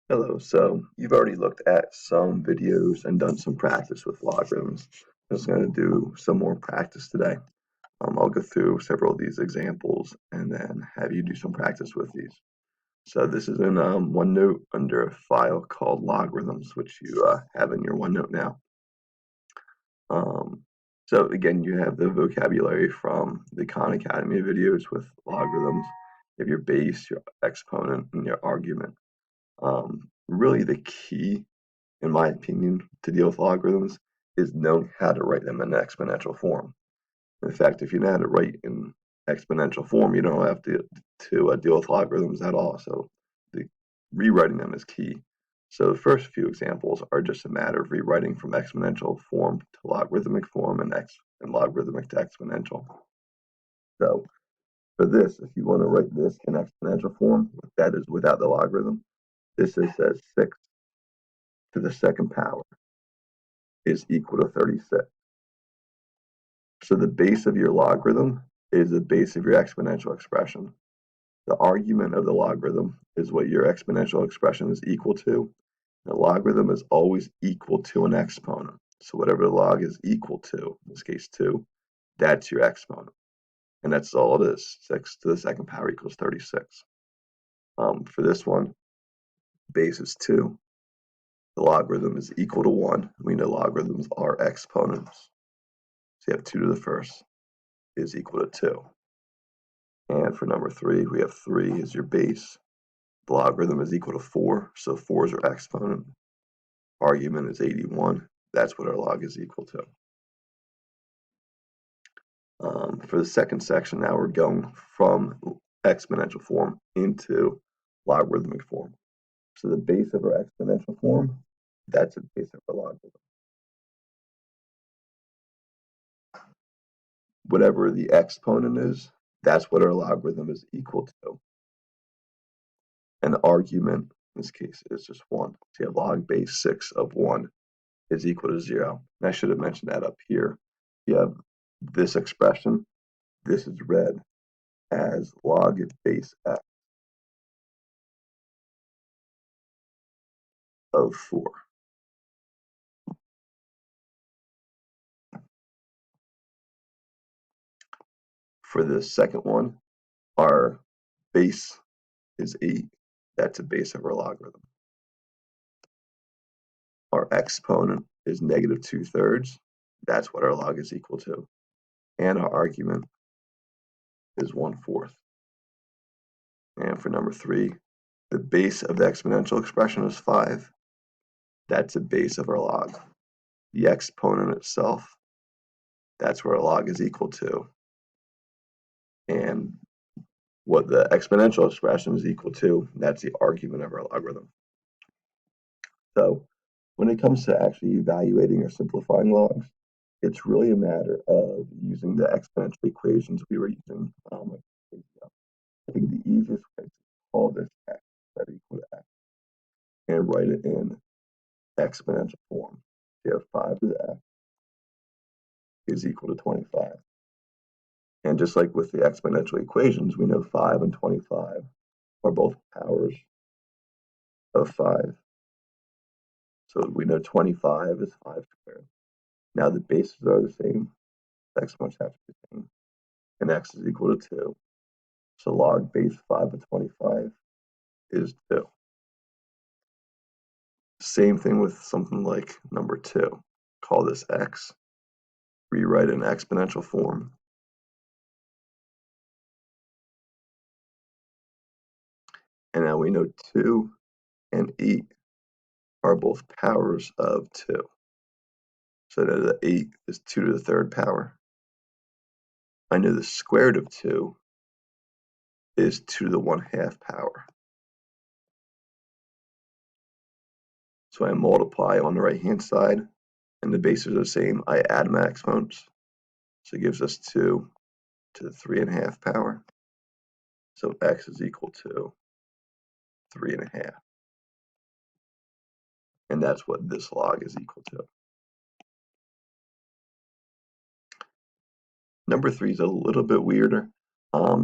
Hello, so you've already looked at some videos and done some practice with logarithms. I'm just going to do some more practice today. I'll go through several of these examples and then have you do some practice with these. So this is in OneNote under a file called Logarithms, which you have in your OneNote now. So again, you have the vocabulary from the Khan Academy videos with logarithms. You have your base, your exponent, and your argument. Really the key, in my opinion, to deal with logarithms is knowing how to write them in exponential form. In fact, if you know how to write in exponential form, you don't have to deal with logarithms at all. So rewriting them is key. So the first few examples are just a matter of rewriting from exponential form to logarithmic form and logarithmic to exponential. So for this, if you want to write this in exponential form, that is without the logarithm, this is says 6 to the second power is equal to 36. So the base of your logarithm is the base of your exponential expression. The argument of the logarithm is what your exponential expression is equal to. The logarithm is always equal to an exponent. So whatever the log is equal to, in this case 2, that's your exponent. And that's all it is. 6 to the second power equals 36. For this one, base is 2. The logarithm is equal to 1. We know logarithms are exponents. So you have 2 to the first is equal to 2. And for number 3, we have 3 as your base. The logarithm is equal to 4, so 4 is our exponent. Argument is 81. That's what our log is equal to. For the second section, now we're going from exponential form into logarithmic form. So the base of our exponential form, that's the base of our logarithm. Whatever the exponent is, that's what our logarithm is equal to. And the argument, in this case, is just 1. So you have log base 6 of 1 is equal to 0. And I should have mentioned that up here. You have this expression. This is read as log base x of 4. For the second one, our base is 8. That's a base of our logarithm. Our exponent is negative 2/3. That's what our log is equal to. And our argument is 1/4. And for number 3, the base of the exponential expression is 5. That's a base of our log. The exponent itself, that's where our log is equal to. And what the exponential expression is equal to, that's the argument of our logarithm. So when it comes to actually evaluating or simplifying logs, it's really a matter of using the exponential equations we were using. I think the easiest way to call this x that equal to x and write it in exponential form. You have 5 to the x is equal to 25. And just like with the exponential equations, we know 5 and 25 are both powers of 5. So we know 25 is 5 squared. Now the bases are the same. Exponents have to be the same. And x is equal to 2. So log base 5 of 25 is 2. Same thing with something like number 2. Call this x. Rewrite it in exponential form. And now we know 2 and 8 are both powers of 2. So now the 8 is 2 to the third power. I know the square root of 2 is 2 to the 1/2 power. So I multiply on the right-hand side, and the bases are the same. I add my exponents. So it gives us 2 to the 3.5 power. So x is equal to 3.5. And that's what this log is equal to. Number 3 is a little bit weirder.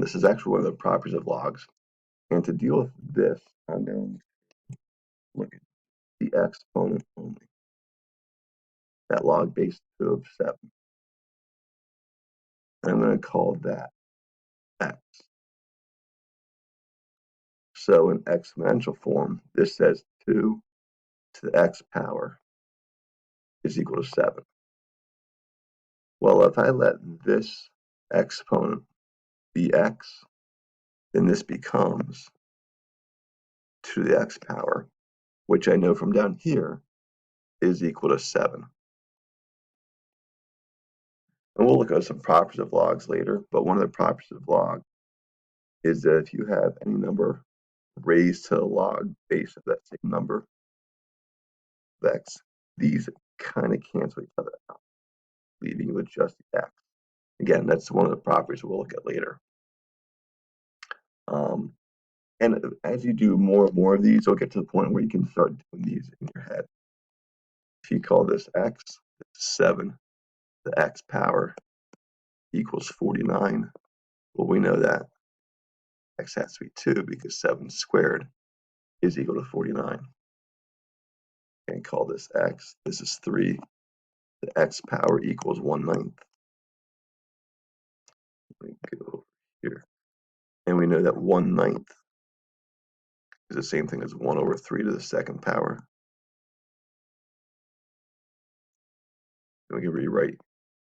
This is actually one of the properties of logs. And to deal with this, exponent only, that log base 2 of 7. And I'm going to call that x. So in exponential form, this says 2 to the x power is equal to 7. Well, if I let this exponent be x, then this becomes 2 to the x power, which I know from down here is equal to 7. And we'll look at some properties of logs later, but one of the properties of log is that if you have any number raised to the log base of that same number of x, these kind of cancel each other out, leaving you with just the x. Again, that's one of the properties we'll look at later. And as you do more and more of these, you'll get to the point where you can start doing these in your head. If you call this x, this is 7, the x power equals 49. Well, we know that x has to be 2 because 7 squared is equal to 49. And call this x, this is 3, the x power equals 1/9. Let me go over here. And we know that 1/9 is the same thing as 1/3 to the second power. And we can rewrite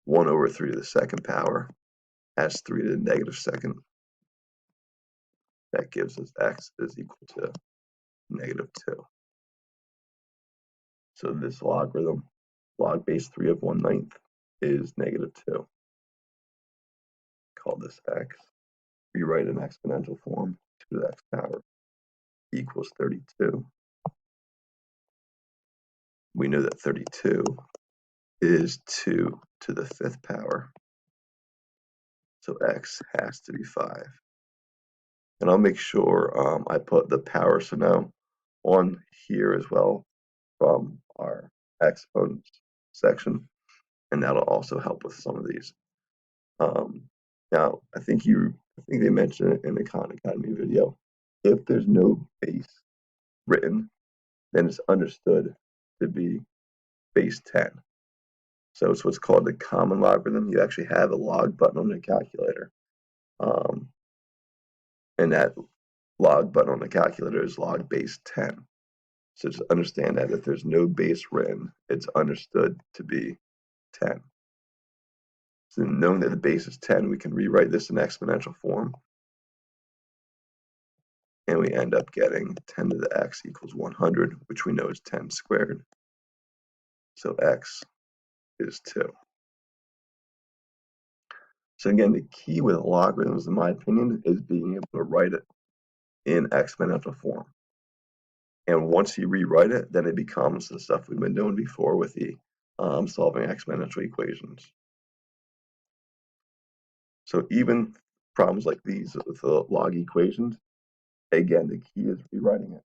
1/3 to the second power as 3 to the negative second. That gives us x is equal to -2. So this logarithm, log base 3 of 1/9, is -2. Call this x. Rewrite in exponential form, 2 to the x power equals 32. We know that 32 is 2 to the 5th power. So x has to be 5. And I'll make sure I put the power so now on here as well from our exponents section, and that'll also help with some of these. Now, I think they mentioned it in the Khan Academy video. If there's no base written, then it's understood to be base 10. So it's what's called the common logarithm. You actually have a log button on the calculator. And that log button on the calculator is log base 10. So just understand that if there's no base written, it's understood to be 10. So knowing that the base is 10, we can rewrite this in exponential form. And we end up getting 10 to the x equals 100, which we know is 10 squared. So x is 2. So again, the key with logarithms, in my opinion, is being able to write it in exponential form. And once you rewrite it, then it becomes the stuff we've been doing before with the solving exponential equations. So even problems like these with the log equations, again, the key is rewriting it.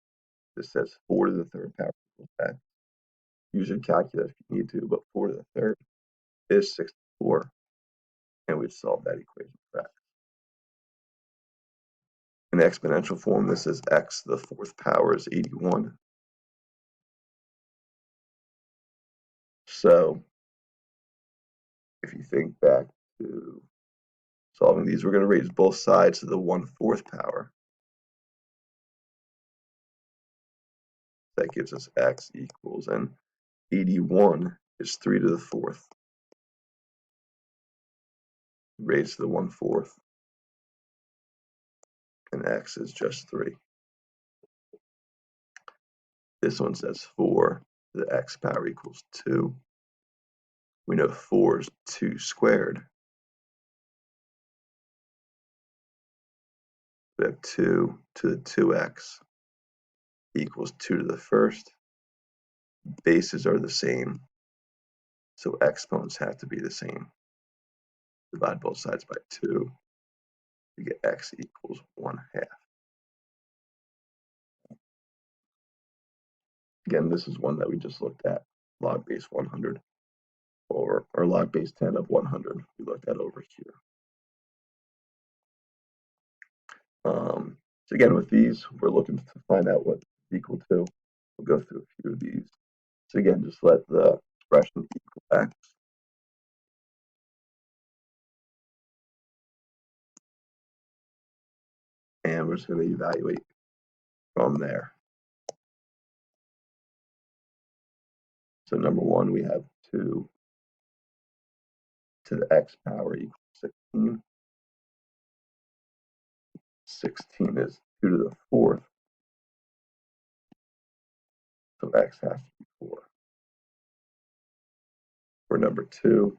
This says 4 to the 3rd power equals x. Use your calculator if you need to, but 4 to the 3rd is 64. And we'd solve that equation for x. In exponential form, this is x to the 4th power is 81. So if you think back to solving these, we're going to raise both sides to the 1/4 power. That gives us x equals, and 81 is 3 to the 4th. Raised to the 1/4. And x is just 3. This one says 4 to the x power equals 2. We know 4 is 2 squared. We have 2 to the 2x equals 2 to the 1st. Bases are the same, so exponents have to be the same. Divide both sides by 2. We get x equals 1/2. Again, this is one that we just looked at, log base 100, or log base 10 of 100. We looked at over here. So again, with these, we're looking to find out what it's equal to. We'll go through a few of these. So again, just let the expression equal x. And we're just going to evaluate from there. So number one, we have 2 to the x power equals 16. 16 is 2 to the 4th. So x has to be 4. For number 2,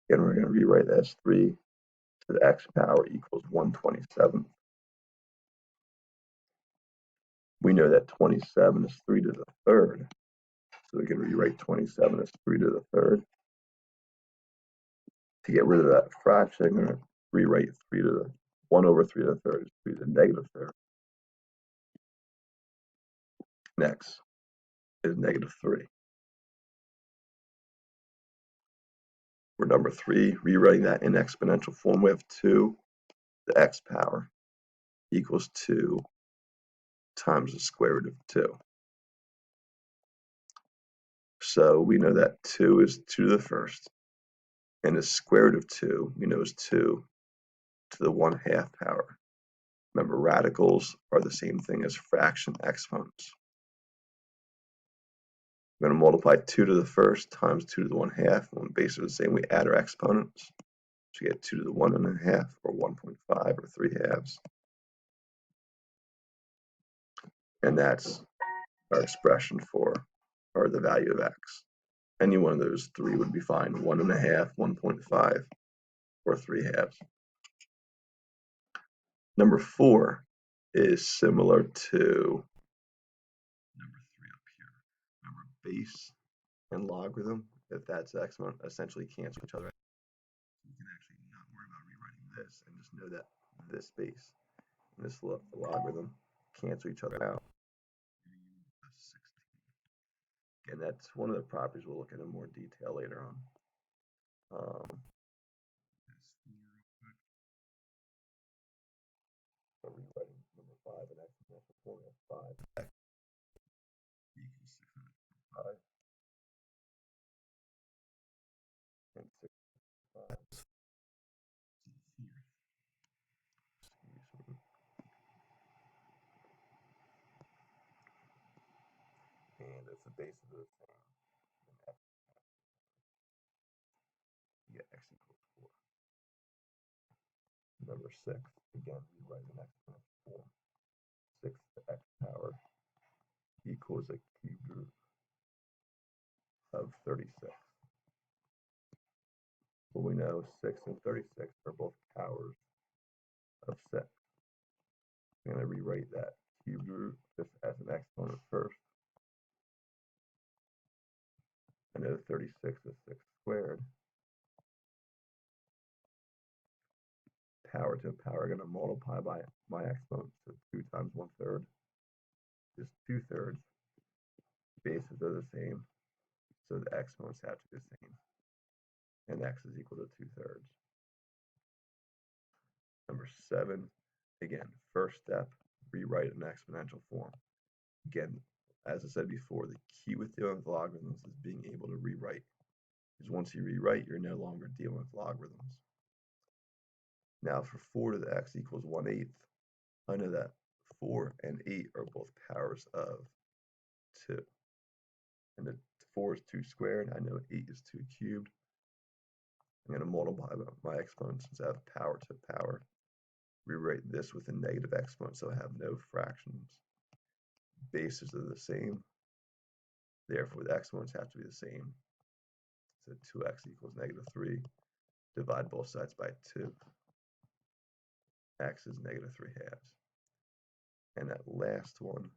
again, we're going to rewrite that as 3 to the x power equals 127. We know that 27 is 3 to the 3rd. So we can rewrite 27 as 3 to the 3rd. To get rid of that fraction, I'm going to rewrite 3 to the 1 over 3 to the 3rd is 3 to the negative 3rd. Next is negative 3. For number 3, rewriting that in exponential form, we have 2 to the x power equals 2 times the square root of 2. So we know that 2 is 2 to the 1st, and the square root of 2 we know is 2 to the 1/2 power. Remember, radicals are the same thing as fraction exponents. We're going to multiply 2 to the 1st times 2 to the 1/2. When basically the same, we add our exponents. So you get 2 to the 1/2, or 1.5, or 3/2. And that's our expression for, or the value of x. Any one of those three would be fine: 1.5, 1.5, or 3/2. Number 4 is similar to number 3 up here. Remember, base and logarithm, if that's exponent, essentially cancel each other out. You can actually not worry about rewriting this and just know that this base and this logarithm cancel each other out. And that's one of the properties we'll look at in more detail later on. So rewriting number 5 in exponential form of 5 equals 605 and 605 to the 4th. And if the bases are the same, then x you get x equals 4. Number 6, again, rewrite in exponential form. 6 to the x power equals a cube root of 36. Well, we know 6 and 36 are both powers of 6. I'm going to rewrite that cube root just as an exponent first. I know 36 is 6 squared. Power to power, going to multiply by my exponent, so 2 times 1/3 is 2/3. Bases are the same, so the exponents have to be the same, and x is equal to 2/3. Number 7, again, first step, rewrite in exponential form. Again, as I said before, the key with dealing with logarithms is being able to rewrite, because once you rewrite, you're no longer dealing with logarithms. Now for 4 to the x equals 1/8, I know that 4 and 8 are both powers of 2. And the 4 is 2 squared. I know 8 is 2 cubed. I'm going to multiply my exponents since I have power to power. Rewrite this with a negative exponent, so I have no fractions. Bases are the same. Therefore, the exponents have to be the same. So 2x equals -3. Divide both sides by 2. X is -3/2. And that last one,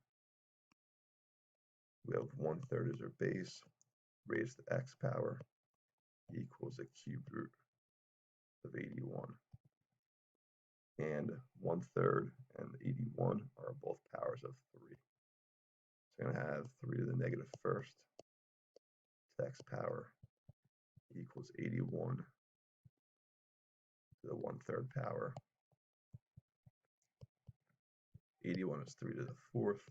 we have 1/3 as our base. Raise the x power equals a cube root of 81. And 1/3 and 81 are both powers of 3. So I'm going to have 3 to the -1st to x power equals 81 to the 1/3 power. 81 is 3 to the 4th.